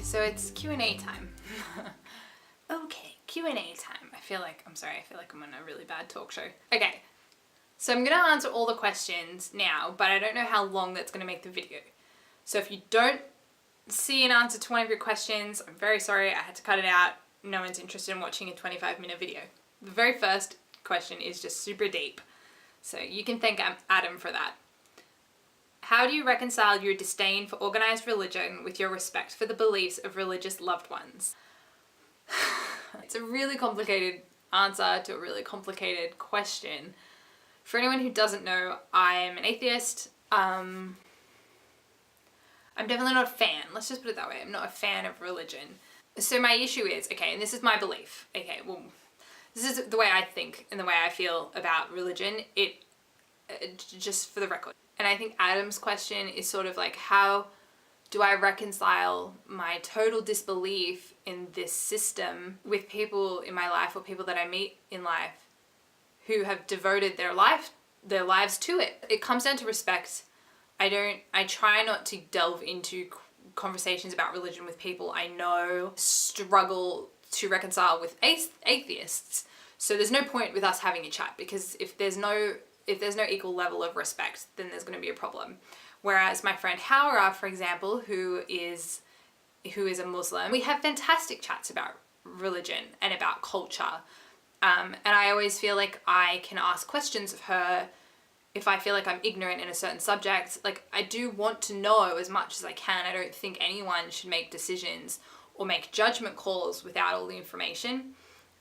so it's Q&A time. Okay, Q&A time. I feel like I'm on a really bad talk show. Okay, so I'm gonna answer all the questions now, but I don't know how long that's gonna make the video. So if you don't see an answer to one of your questions, I'm very sorry, I had to cut it out. No one's interested in watching a 25-minute video. The very first question is just super deep, so you can thank Adam for that. How do you reconcile your disdain for organized religion with your respect for the beliefs of religious loved ones? It's a really complicated answer to a really complicated question. For anyone who doesn't know, I'm an atheist. I'm definitely not a fan. Let's just put it that way. I'm not a fan of religion. So my issue is, okay, and this is my belief. Okay, well, this is the way I think and the way I feel about religion. Just for the record. And I think Adam's question is sort of like, how do I reconcile my total disbelief in this system with people in my life or people that I meet in life who have devoted their lives to it? It comes down to respect. I try not to delve into conversations about religion with people I know struggle to reconcile with atheists. So there's no point with us having a chat, because if there's no equal level of respect, then there's going to be a problem. Whereas my friend Haura, for example, who is a Muslim, we have fantastic chats about religion and about culture. And I always feel like I can ask questions of her if I feel like I'm ignorant in a certain subject. Like, I do want to know as much as I can. I don't think anyone should make decisions or make judgment calls without all the information.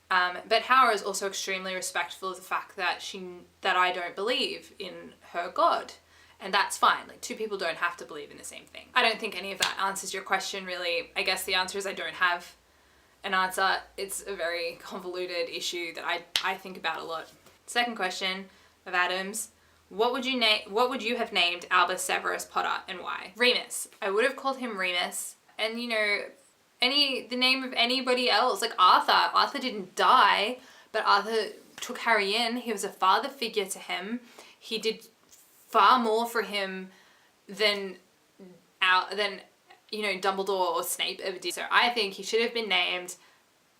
But Haura is also extremely respectful of the fact that I don't believe in her God. And that's fine. Like, two people don't have to believe in the same thing. I don't think any of that answers your question, really. I guess the answer is I don't have an answer. It's a very convoluted issue that I think about a lot. Second question of Adam's: what would you have named Albus Severus Potter, and why? Remus. I would have called him Remus. And you know, the name of anybody else, like Arthur. Arthur didn't die, but Arthur took Harry in. He was a father figure to him. He did far more for him than Dumbledore or Snape ever did. So I think he should have been named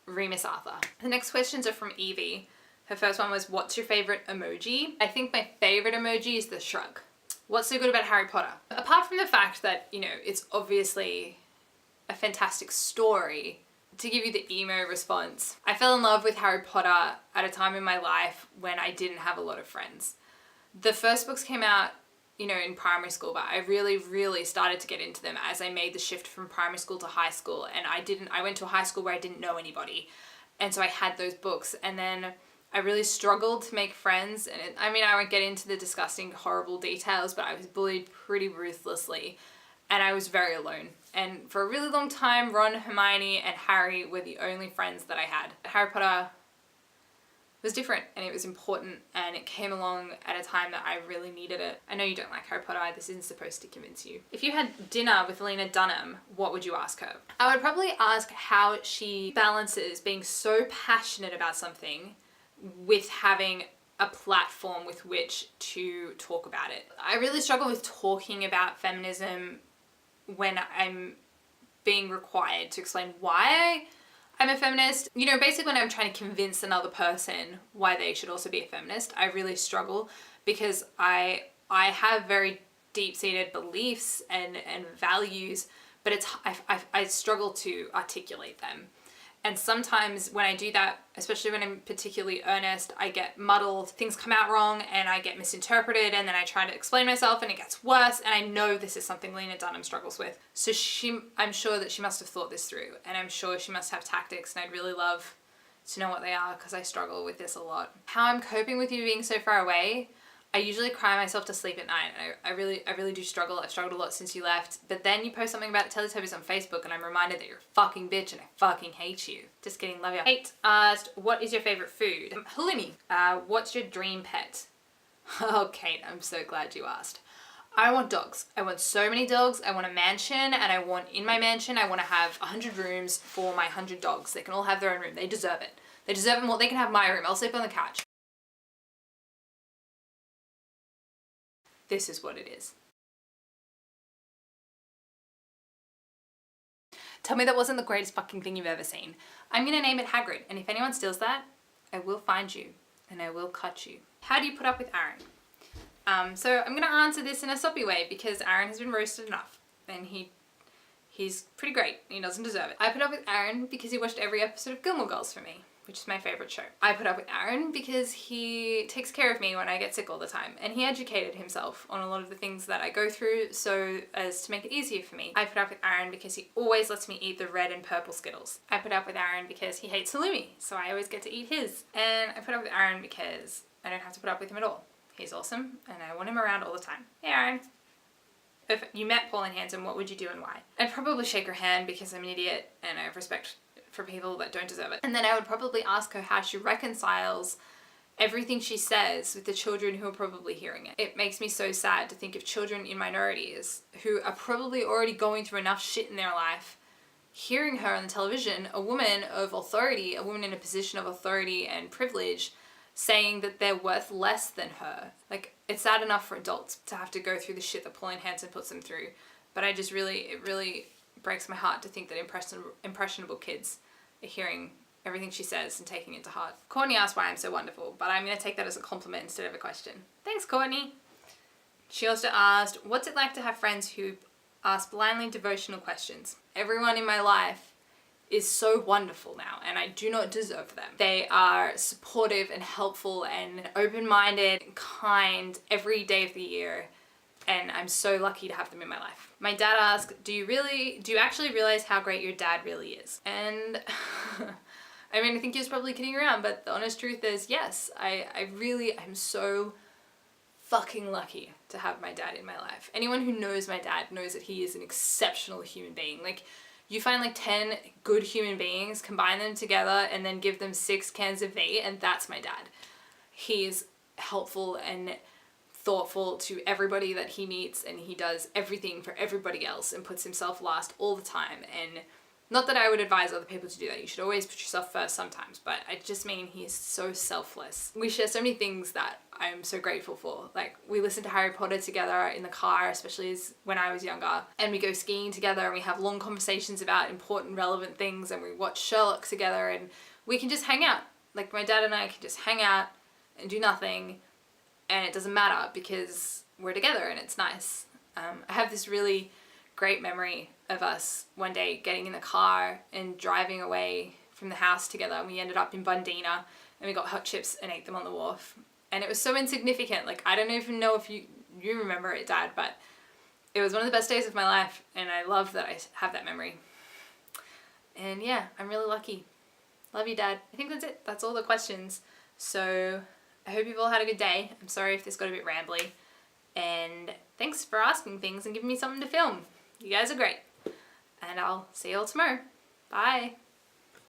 Remus Arthur. The next questions are from Evie. Her first one was, what's your favorite emoji? I think my favorite emoji is the shrug. What's so good about Harry Potter? Apart from the fact that, you know, it's obviously a fantastic story. To give you the emo response, I fell in love with Harry Potter at a time in my life when I didn't have a lot of friends. The first books came out, you know, in primary school, but I really, really started to get into them as I made the shift from primary school to high school. And I went to a high school where I didn't know anybody. And so I had those books, and then I really struggled to make friends. And I won't get into the disgusting, horrible details, but I was bullied pretty ruthlessly. And I was very alone. And for a really long time, Ron, Hermione, and Harry were the only friends that I had. Harry Potter was different, and it was important, and it came along at a time that I really needed it. I know you don't like Harry Potter. This isn't supposed to convince you. If you had dinner with Lena Dunham, what would you ask her? I would probably ask how she balances being so passionate about something with having a platform with which to talk about it. I really struggle with talking about feminism when I'm being required to explain why I'm a feminist. You know, basically when I'm trying to convince another person why they should also be a feminist, I really struggle, because I have very deep-seated beliefs and values, but I struggle to articulate them. And sometimes when I do that, especially when I'm particularly earnest, I get muddled, things come out wrong, and I get misinterpreted, and then I try to explain myself and it gets worse, and I know this is something Lena Dunham struggles with. So I'm sure that she must have thought this through, and I'm sure she must have tactics, and I'd really love to know what they are, because I struggle with this a lot. How I'm coping with you being so far away: I usually cry myself to sleep at night. I really do struggle. I've struggled a lot since you left. But then you post something about the Teletubbies on Facebook and I'm reminded that you're a fucking bitch and I fucking hate you. Just kidding, love you. Kate asked, what is your favorite food? Halloumi. What's your dream pet? Oh, Kate, I'm so glad you asked. I want dogs. I want so many dogs. I want a mansion, and in my mansion, I want to have 100 rooms for my 100 dogs. They can all have their own room. They deserve it. They deserve it more. They can have my room. I'll sleep on the couch. This is what it is. Tell me that wasn't the greatest fucking thing you've ever seen. I'm gonna name it Hagrid, and if anyone steals that, I will find you, and I will cut you. How do you put up with Aaron? So I'm gonna answer this in a soppy way because Aaron has been roasted enough, and he's pretty great. He doesn't deserve it. I put up with Aaron because he watched every episode of Gilmore Girls for me, which is my favorite show. I put up with Aaron because he takes care of me when I get sick all the time, and he educated himself on a lot of the things that I go through so as to make it easier for me. I put up with Aaron because he always lets me eat the red and purple Skittles. I put up with Aaron because he hates halloumi, so I always get to eat his. And I put up with Aaron because I don't have to put up with him at all. He's awesome, and I want him around all the time. Hey Aaron. If you met Pauline Hanson, what would you do and why? I'd probably shake her hand because I'm an idiot and I have respect for people that don't deserve it. And then I would probably ask her how she reconciles everything she says with the children who are probably hearing it. It makes me so sad to think of children in minorities who are probably already going through enough shit in their life, hearing her on the television, a woman of authority, a woman in a position of authority and privilege, saying that they're worth less than her. Like, it's sad enough for adults to have to go through the shit that Pauline Hanson puts them through, but it really breaks my heart to think that impressionable kids are hearing everything she says and taking it to heart. Courtney asked why I'm so wonderful, but I'm going to take that as a compliment instead of a question. Thanks, Courtney. She also asked, what's it like to have friends who ask blindly devotional questions? Everyone in my life is so wonderful now, and I do not deserve them. They are supportive and helpful and open-minded and kind every day of the year, and I'm so lucky to have them in my life. My dad asked, do you actually realize how great your dad really is? And I mean, I think he was probably kidding around, but the honest truth is, yes, I'm so fucking lucky to have my dad in my life. Anyone who knows my dad knows that he is an exceptional human being. Like, you find like 10 good human beings, combine them together, and then give them 6 cans of V, and that's my dad. He's helpful and thoughtful to everybody that he meets, and he does everything for everybody else and puts himself last all the time. And not that I would advise other people to do that. You should always put yourself first sometimes, but I just mean he is so selfless. We share so many things that I'm so grateful for. Like, we listen to Harry Potter together in the car, especially as when I was younger, and we go skiing together and we have long conversations about important, relevant things, and we watch Sherlock together, and we can just hang out. Like, my dad and I can just hang out and do nothing, and it doesn't matter because we're together and it's nice. I have this really great memory of us one day getting in the car and driving away from the house together, and we ended up in Bundina and we got hot chips and ate them on the wharf. And it was so insignificant. Like, I don't even know if you remember it, Dad, but it was one of the best days of my life, and I love that I have that memory. And yeah, I'm really lucky. Love you, Dad. I think that's it. That's all the questions. So I hope you've all had a good day. I'm sorry if this got a bit rambly. And thanks for asking things and giving me something to film. You guys are great. And I'll see you all tomorrow. Bye.